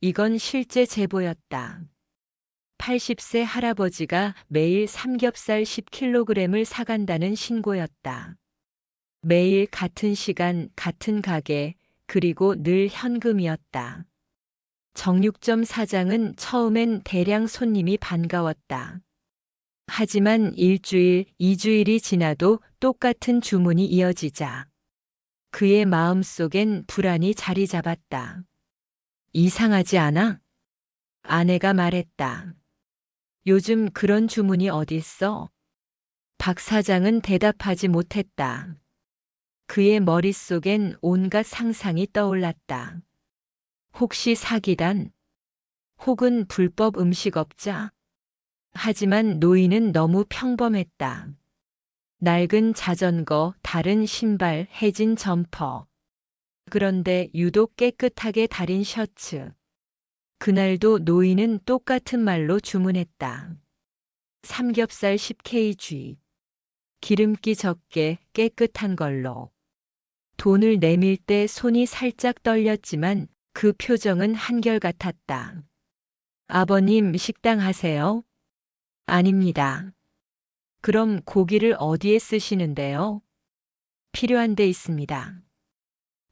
이건 실제 제보였다. 80세 할아버지가 매일 삼겹살 10kg을 사간다는 신고였다. 매일 같은 시간, 같은 가게, 그리고 늘 현금이었다. 정육점 사장은 처음엔 대량 손님이 반가웠다. 하지만 일주일, 2주일이 지나도 똑같은 주문이 이어지자 그의 마음속엔 불안이 자리 잡았다. 이상하지 않아? 아내가 말했다. 요즘 그런 주문이 어딨어? 박 사장은 대답하지 못했다. 그의 머릿속엔 온갖 상상이 떠올랐다. 혹시 사기단? 혹은 불법 음식업자? 하지만 노인은 너무 평범했다. 낡은 자전거, 다른 신발, 해진 점퍼. 그런데 유독 깨끗하게 다린 셔츠. 그날도 노인은 똑같은 말로 주문했다. 삼겹살 10kg. 기름기 적게 깨끗한 걸로. 돈을 내밀 때 손이 살짝 떨렸지만 그 표정은 한결같았다. 아버님 식당 하세요? 아닙니다. 그럼 고기를 어디에 쓰시는데요? 필요한 데 있습니다.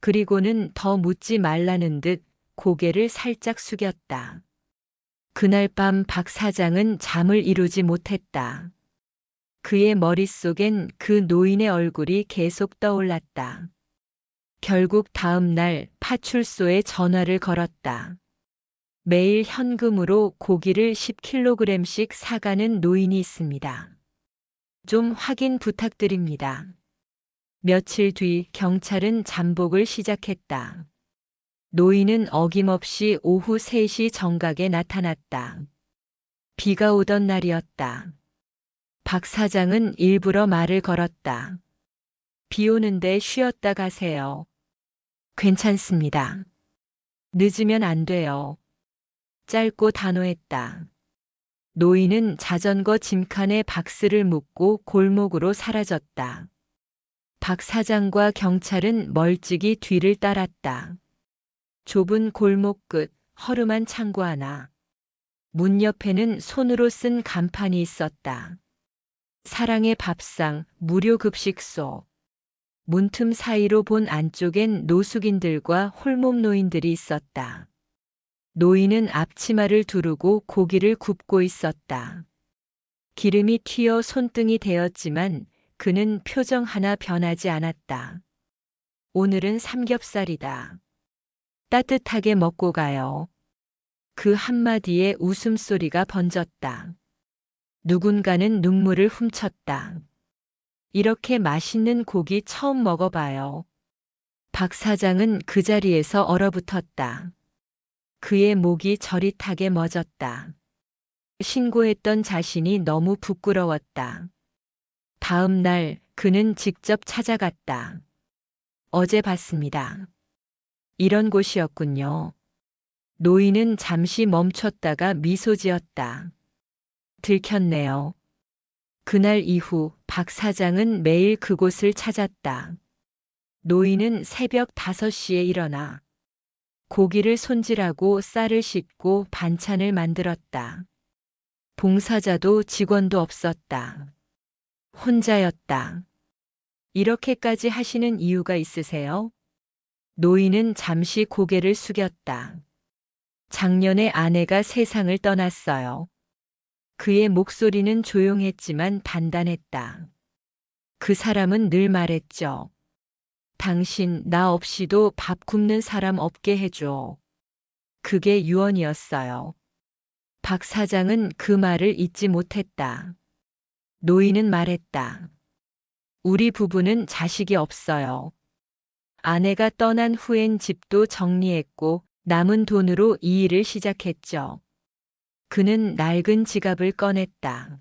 그리고는 더 묻지 말라는 듯 고개를 살짝 숙였다. 그날 밤 박 사장은 잠을 이루지 못했다. 그의 머릿속엔 그 노인의 얼굴이 계속 떠올랐다. 결국 다음 날 파출소에 전화를 걸었다. 매일 현금으로 고기를 10kg씩 사가는 노인이 있습니다. 좀 확인 부탁드립니다. 며칠 뒤 경찰은 잠복을 시작했다. 노인은 어김없이 오후 3시 정각에 나타났다. 비가 오던 날이었다. 박 사장은 일부러 말을 걸었다. 비 오는데 쉬었다 가세요. 괜찮습니다. 늦으면 안 돼요. 짧고 단호했다. 노인은 자전거 짐칸에 박스를 묶고 골목으로 사라졌다. 박 사장과 경찰은 멀찍이 뒤를 따랐다. 좁은 골목 끝 허름한 창고 하나. 문 옆에는 손으로 쓴 간판이 있었다. 사랑의 밥상, 무료 급식소. 문틈 사이로 본 안쪽엔 노숙인들과 홀몸 노인들이 있었다. 노인은 앞치마를 두르고 고기를 굽고 있었다. 기름이 튀어 손등이 데었지만 그는 표정 하나 변하지 않았다. 오늘은 삼겹살이다. 따뜻하게 먹고 가요. 그 한마디에 웃음소리가 번졌다. 누군가는 눈물을 훔쳤다. 이렇게 맛있는 고기 처음 먹어봐요. 박 사장은 그 자리에서 얼어붙었다. 그의 목이 저릿하게 멎었다. 신고했던 자신이 너무 부끄러웠다. 다음 날 그는 직접 찾아갔다. 어제 봤습니다. 이런 곳이었군요. 노인은 잠시 멈췄다가 미소 지었다. 들켰네요. 그날 이후 박 사장은 매일 그곳을 찾았다. 노인은 새벽 5시에 일어나 고기를 손질하고 쌀을 씻고 반찬을 만들었다. 봉사자도 직원도 없었다. 혼자였다. 이렇게까지 하시는 이유가 있으세요? 노인은 잠시 고개를 숙였다. 작년에 아내가 세상을 떠났어요. 그의 목소리는 조용했지만 단단했다. 그 사람은 늘 말했죠. 당신 나 없이도 밥 굶는 사람 없게 해줘. 그게 유언이었어요. 박 사장은 그 말을 잊지 못했다. 노인은 말했다. 우리 부부는 자식이 없어요. 아내가 떠난 후엔 집도 정리했고 남은 돈으로 이 일을 시작했죠. 그는 낡은 지갑을 꺼냈다.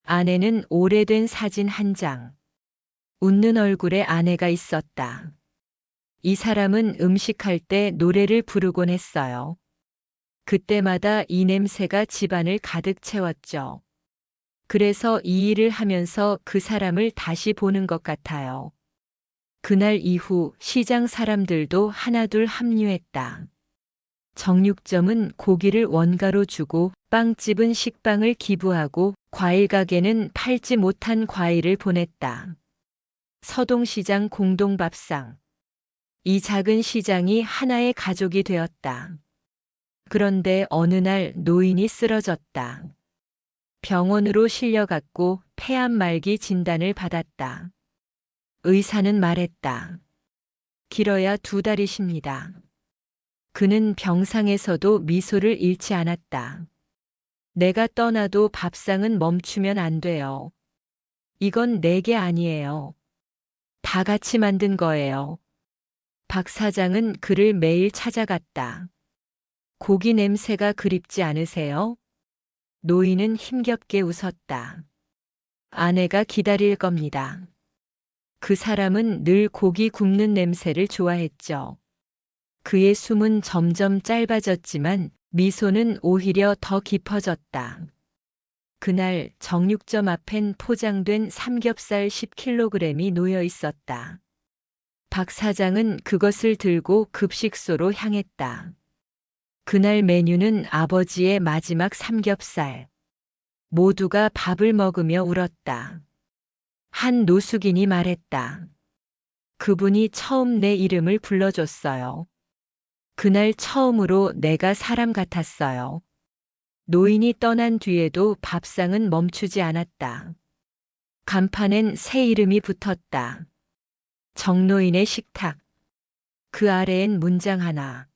아내는 오래된 사진 한 장. 웃는 얼굴에 아내가 있었다. 이 사람은 음식할 때 노래를 부르곤 했어요. 그때마다 이 냄새가 집안을 가득 채웠죠. 그래서 이 일을 하면서 그 사람을 다시 보는 것 같아요. 그날 이후 시장 사람들도 하나둘 합류했다. 정육점은 고기를 원가로 주고 빵집은 식빵을 기부하고 과일 가게는 팔지 못한 과일을 보냈다. 서동시장 공동밥상. 이 작은 시장이 하나의 가족이 되었다. 그런데 어느 날 노인이 쓰러졌다. 병원으로 실려갔고 폐암 말기 진단을 받았다. 의사는 말했다. 길어야 2달이십니다. 그는 병상에서도 미소를 잃지 않았다. 내가 떠나도 밥상은 멈추면 안 돼요. 이건 내게 아니에요. 다 같이 만든 거예요. 박 사장은 그를 매일 찾아갔다. 고기 냄새가 그립지 않으세요? 노인은 힘겹게 웃었다. 아내가 기다릴 겁니다. 그 사람은 늘 고기 굽는 냄새를 좋아했죠. 그의 숨은 점점 짧아졌지만 미소는 오히려 더 깊어졌다. 그날 정육점 앞엔 포장된 삼겹살 10kg이 놓여 있었다. 박 사장은 그것을 들고 급식소로 향했다. 그날 메뉴는 아버지의 마지막 삼겹살. 모두가 밥을 먹으며 울었다. 한 노숙인이 말했다. 그분이 처음 내 이름을 불러줬어요. 그날 처음으로 내가 사람 같았어요. 노인이 떠난 뒤에도 밥상은 멈추지 않았다. 간판엔 새 이름이 붙었다. 정노인의 식탁. 그 아래엔 문장 하나.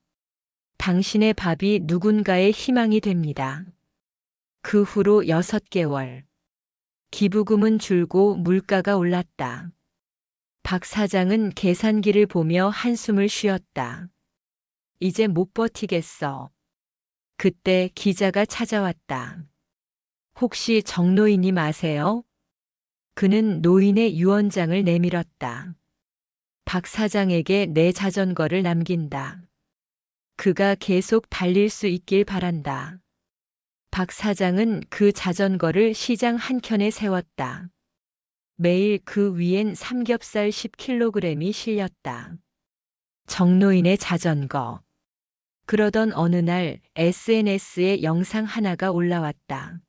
당신의 밥이 누군가의 희망이 됩니다. 그 후로 6개월. 기부금은 줄고 물가가 올랐다. 박 사장은 계산기를 보며 한숨을 쉬었다. 이제 못 버티겠어. 그때 기자가 찾아왔다. 혹시 정노인님 아세요? 그는 노인의 유언장을 내밀었다. 박 사장에게 내 자전거를 남긴다. 그가 계속 달릴 수 있길 바란다. 박 사장은 그 자전거를 시장 한켠에 세웠다. 매일 그 위엔 삼겹살 10kg이 실렸다. 정노인의 자전거. 그러던 어느 날 SNS에 영상 하나가 올라왔다.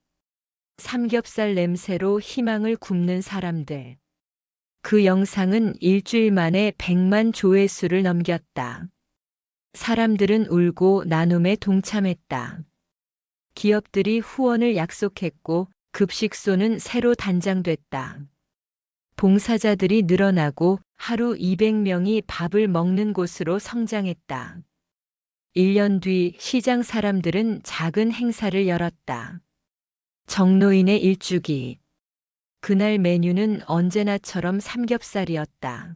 삼겹살 냄새로 희망을 굽는 사람들. 그 영상은 일주일 만에 100만 조회수를 넘겼다. 사람들은 울고 나눔에 동참했다. 기업들이 후원을 약속했고 급식소는 새로 단장됐다. 봉사자들이 늘어나고 하루 200명이 밥을 먹는 곳으로 성장했다. 1년 뒤 시장 사람들은 작은 행사를 열었다. 정노인의 일주기. 그날 메뉴는 언제나처럼 삼겹살이었다.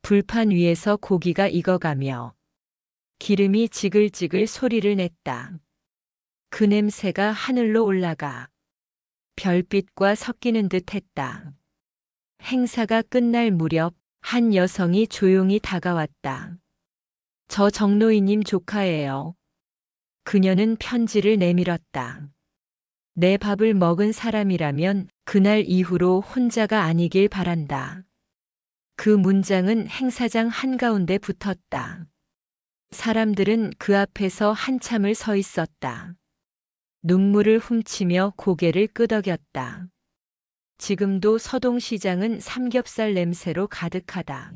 불판 위에서 고기가 익어가며 기름이 지글지글 소리를 냈다. 그 냄새가 하늘로 올라가 별빛과 섞이는 듯 했다. 행사가 끝날 무렵 한 여성이 조용히 다가왔다. 저 정노인님 조카예요. 그녀는 편지를 내밀었다. 내 밥을 먹은 사람이라면 그날 이후로 혼자가 아니길 바란다. 그 문장은 행사장 한가운데 붙었다. 사람들은 그 앞에서 한참을 서 있었다. 눈물을 훔치며 고개를 끄덕였다. 지금도 서동시장은 삼겹살 냄새로 가득하다.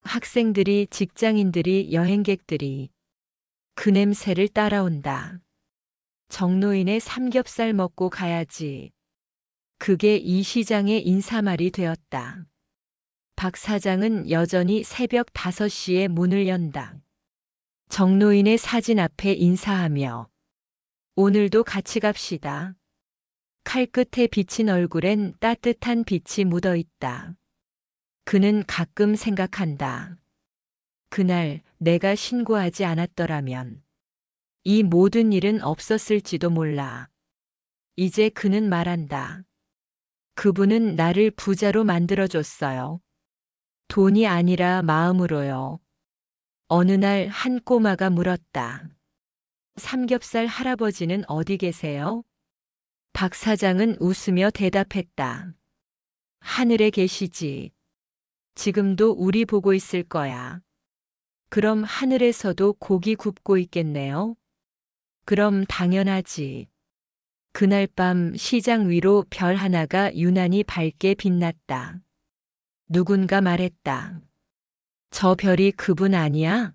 학생들이, 직장인들이, 여행객들이 그 냄새를 따라온다. 정노인의 삼겹살 먹고 가야지. 그게 이 시장의 인사말이 되었다. 박 사장은 여전히 새벽 5시에 문을 연다. 정노인의 사진 앞에 인사하며 오늘도 같이 갑시다. 칼끝에 비친 얼굴엔 따뜻한 빛이 묻어 있다. 그는 가끔 생각한다. 그날 내가 신고하지 않았더라면 이 모든 일은 없었을지도 몰라. 이제 그는 말한다. 그분은 나를 부자로 만들어줬어요. 돈이 아니라 마음으로요. 어느 날 한 꼬마가 물었다. 삼겹살 할아버지는 어디 계세요? 박 사장은 웃으며 대답했다. 하늘에 계시지. 지금도 우리 보고 있을 거야. 그럼 하늘에서도 고기 굽고 있겠네요? 그럼 당연하지. 그날 밤 시장 위로 별 하나가 유난히 밝게 빛났다. 누군가 말했다. 저 별이 그분 아니야?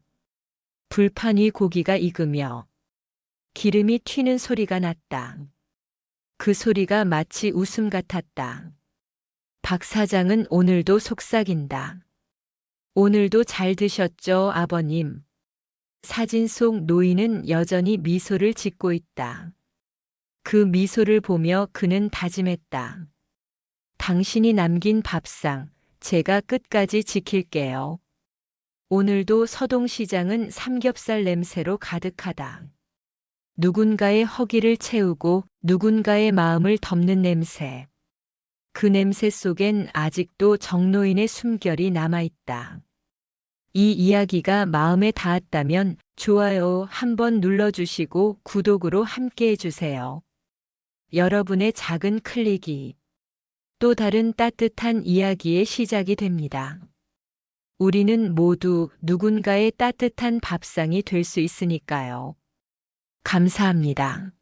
불판 위 고기가 익으며 기름이 튀는 소리가 났다. 그 소리가 마치 웃음 같았다. 박 사장은 오늘도 속삭인다. 오늘도 잘 드셨죠, 아버님? 사진 속 노인은 여전히 미소를 짓고 있다. 그 미소를 보며 그는 다짐했다. 당신이 남긴 밥상, 제가 끝까지 지킬게요. 오늘도 서동시장은 삼겹살 냄새로 가득하다. 누군가의 허기를 채우고 누군가의 마음을 덮는 냄새. 그 냄새 속엔 아직도 정노인의 숨결이 남아있다. 이 이야기가 마음에 닿았다면 좋아요 한번 눌러주시고 구독으로 함께 해주세요. 여러분의 작은 클릭이 또 다른 따뜻한 이야기의 시작이 됩니다. 우리는 모두 누군가의 따뜻한 밥상이 될 수 있으니까요. 감사합니다.